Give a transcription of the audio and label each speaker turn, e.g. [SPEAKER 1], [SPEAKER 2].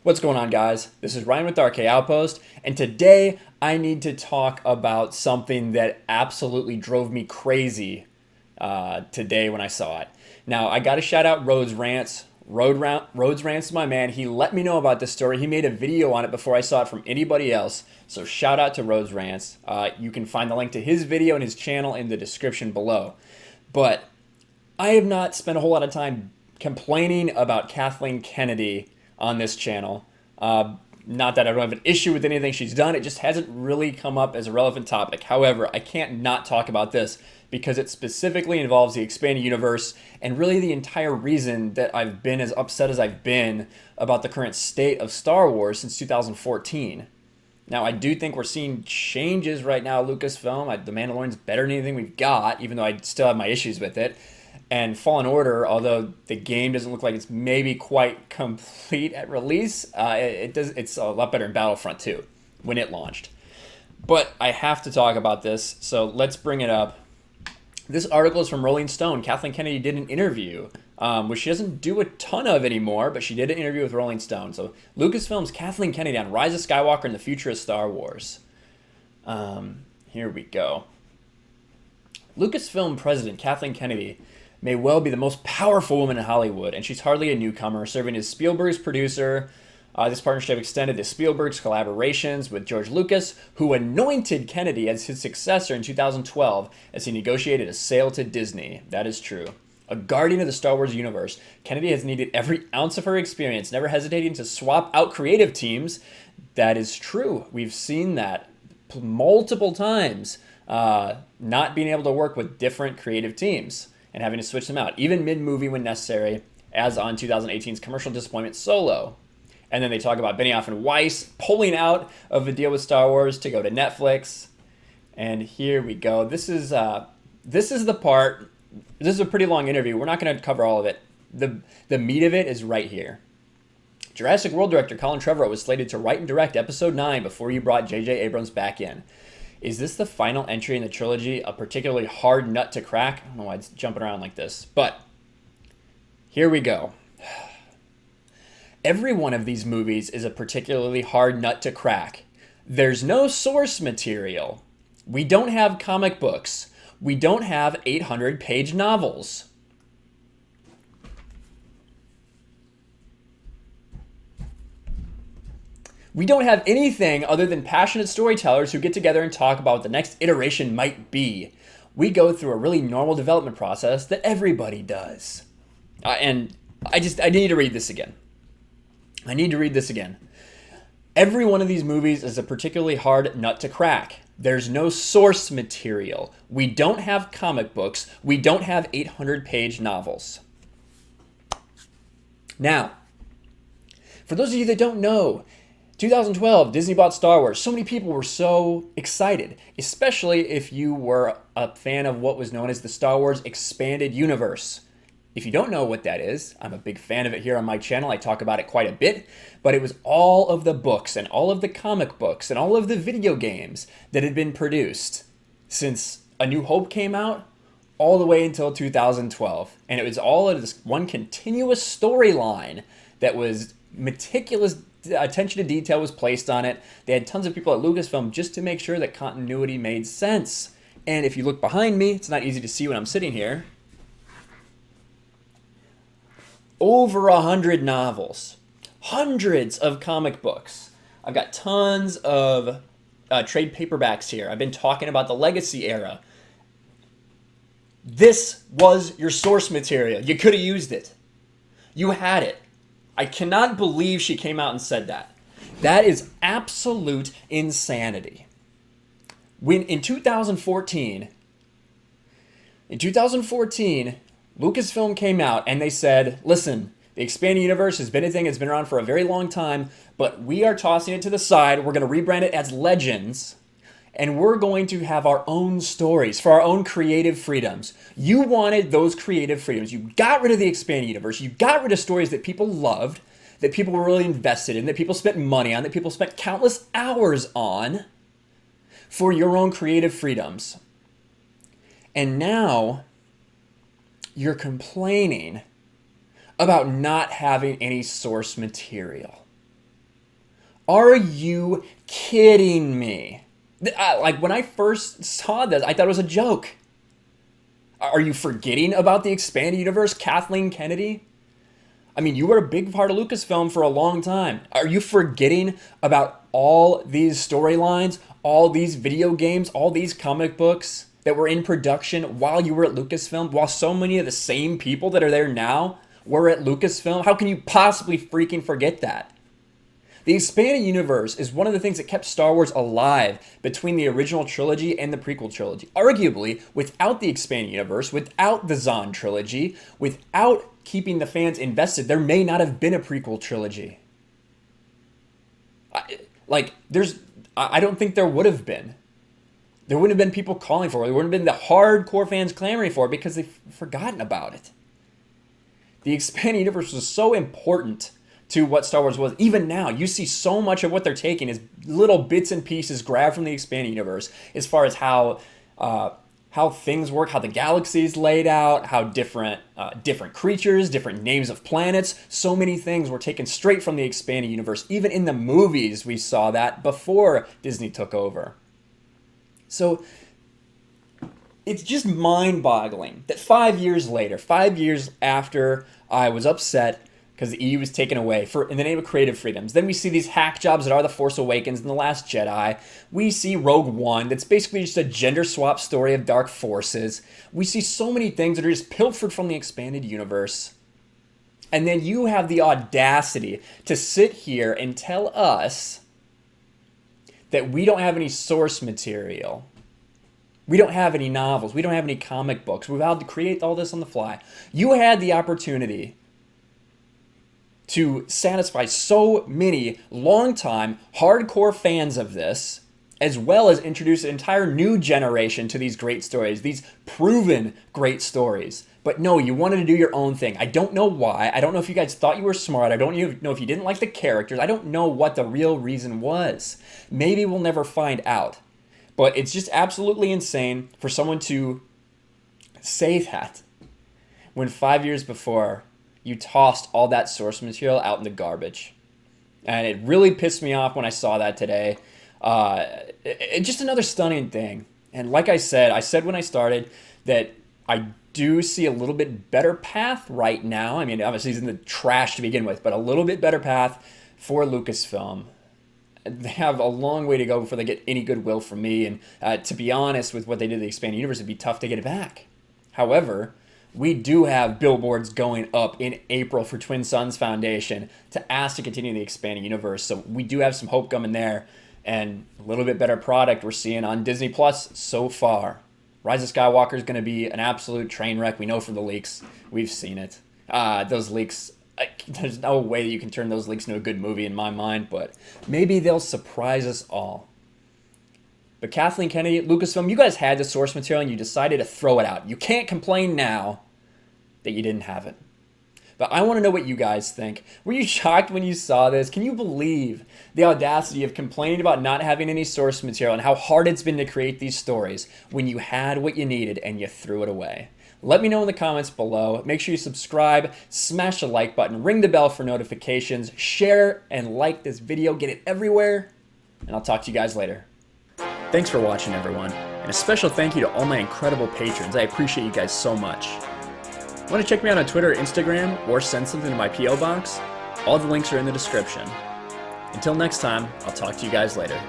[SPEAKER 1] What's going on, guys? This is Ryan with RK Outpost, and today I need to talk about something that absolutely drove me crazy today when I saw it. Now, I got to shout out Rhodes Rants. Rhodes Rants is my man. He let me know about this story. He made a video on it before I saw it from anybody else. So shout out to Rhodes Rants. You can find the link to his video and his channel in the description below. But I have not spent a whole lot of time complaining about Kathleen Kennedy on this channel. Not that I don't have an issue with anything she's done. It just hasn't really come up as a relevant topic. However, I can't not talk about this because it specifically involves the expanded universe and really the entire reason that I've been as upset as I've been about the current state of Star Wars since 2014. Now, I do think we're seeing changes right now at Lucasfilm. The Mandalorian's better than anything we've got, even though I still have my issues with it. And Fallen Order, although the game doesn't look like it's maybe quite complete at release, it's a lot better in Battlefront 2 when it launched. But I have to talk about this, so let's bring it up. This article is from Rolling Stone. Kathleen Kennedy did an interview, which she doesn't do a ton of anymore, but she did an interview with Rolling Stone. So Lucasfilm's Kathleen Kennedy on Rise of Skywalker and the Future of Star Wars. Here we go. Lucasfilm president Kathleen Kennedy may well be the most powerful woman in Hollywood, and she's hardly a newcomer, serving as Spielberg's producer. This partnership extended to Spielberg's collaborations with George Lucas, who anointed Kennedy as his successor in 2012 as he negotiated a sale to Disney. That is true. A guardian of the Star Wars universe, Kennedy has needed every ounce of her experience, never hesitating to swap out creative teams. That is true. We've seen that multiple times, not being able to work with different creative teams and having to switch them out, even mid-movie when necessary, as on 2018's commercial disappointment Solo. And then they talk about Benioff and Weiss pulling out of a deal with Star Wars to go to Netflix. And here we go. This is the part. This is a pretty long interview. We're not going to cover all of it. The meat of it is right here. Jurassic World director Colin Trevorrow was slated to write and direct Episode 9 before you brought J.J. Abrams back in. Is this the final entry in the trilogy, a particularly hard nut to crack? I don't know why it's jumping around like this, but here we go. Every one of these movies is a particularly hard nut to crack. There's no source material. We don't have comic books. We don't have 800-page novels. We don't have anything other than passionate storytellers who get together and talk about what the next iteration might be. We go through a really normal development process that everybody does. And I need to read this again. Every one of these movies is a particularly hard nut to crack. There's no source material. We don't have comic books. We don't have 800-page novels. Now, for those of you that don't know, 2012, Disney bought Star Wars. So many people were so excited, especially if you were a fan of what was known as the Star Wars Expanded Universe. If you don't know what that is, I'm a big fan of it here on my channel. I talk about it quite a bit, but it was all of the books and all of the comic books and all of the video games that had been produced since A New Hope came out all the way until 2012. And it was all of this one continuous storyline that was meticulous. Attention to detail was placed on it. They had tons of people at Lucasfilm just to make sure that continuity made sense. And if you look behind me, it's not easy to see when I'm sitting here. Over 100 novels, hundreds of comic books. I've got tons of trade paperbacks here. I've been talking about the Legacy era. This was your source material. You could have used it. You had it. I cannot believe she came out and said that. That is absolute insanity. When in 2014, Lucasfilm came out and they said, listen, the expanded universe has been a thing. It's been around for a very long time, but we are tossing it to the side. We're going to rebrand it as Legends, and we're going to have our own stories for our own creative freedoms. You wanted those creative freedoms. You got rid of the expanded universe. You got rid of stories that people loved, that people were really invested in, that people spent money on, that people spent countless hours on for your own creative freedoms. And now you're complaining about not having any source material. Are you kidding me? Like, when I first saw this, I thought it was a joke. Are you forgetting about the expanded universe, Kathleen Kennedy? I mean, you were a big part of Lucasfilm for a long time. Are you forgetting about all these storylines, all these video games, all these comic books that were in production while you were at Lucasfilm, while so many of the same people that are there now were at Lucasfilm? How can you possibly freaking forget that? The expanded universe is one of the things that kept Star Wars alive between the original trilogy and the prequel trilogy. Arguably, without the expanded universe, without the Zahn trilogy, without keeping the fans invested, there may not have been a prequel trilogy. I don't think there would have been. There wouldn't have been people calling for it. There wouldn't have been the hardcore fans clamoring for it because they've forgotten about it. The expanded universe was so important to what Star Wars was. Even now, you see so much of what they're taking is little bits and pieces grabbed from the expanded universe as far as how things work, how the galaxy is laid out, how different creatures, different names of planets, so many things were taken straight from the expanded universe. Even in the movies, we saw that before Disney took over. So it's just mind-boggling that 5 years later, 5 years after I was upset because the EU was taken away in the name of creative freedoms. Then we see these hack jobs that are The Force Awakens and The Last Jedi. We see Rogue One, that's basically just a gender swap story of dark forces. We see so many things that are just pilfered from the expanded universe. And then you have the audacity to sit here and tell us that we don't have any source material. We don't have any novels. We don't have any comic books. We've had to create all this on the fly. You had the opportunity to satisfy so many longtime hardcore fans of this, as well as introduce an entire new generation to these great stories, these proven great stories. But no, you wanted to do your own thing. I don't know why. I don't know if you guys thought you were smart. I don't even know if you didn't like the characters. I don't know what the real reason was. Maybe we'll never find out. But it's just absolutely insane for someone to say that when 5 years before you tossed all that source material out in the garbage. And it really pissed me off when I saw that today. It's just another stunning thing. And like I said when I started that I do see a little bit better path right now. I mean, obviously he's in the trash to begin with, but a little bit better path for Lucasfilm. They have a long way to go before they get any goodwill from me. And to be honest, with what they did to the expanded universe, it'd be tough to get it back. However, we do have billboards going up in April for Twin Suns Foundation to ask to continue the expanding universe. So we do have some hope coming there, and a little bit better product we're seeing on Disney Plus so far. Rise of Skywalker is going to be an absolute train wreck. We know from the leaks. We've seen it. Those leaks, there's no way that you can turn those leaks into a good movie in my mind, but maybe they'll surprise us all. But Kathleen Kennedy, Lucasfilm, you guys had the source material and you decided to throw it out. You can't complain now that you didn't have it. But I want to know what you guys think. Were you shocked when you saw this? Can you believe the audacity of complaining about not having any source material and how hard it's been to create these stories when you had what you needed and you threw it away? Let me know in the comments below. Make sure you subscribe, smash the like button, ring the bell for notifications, share and like this video, get it everywhere, and I'll talk to you guys later. Thanks for watching, everyone, and a special thank you to all my incredible patrons. I appreciate you guys so much. Want to check me out on Twitter or Instagram, or send something to my P.O. box? All the links are in the description. Until next time, I'll talk to you guys later.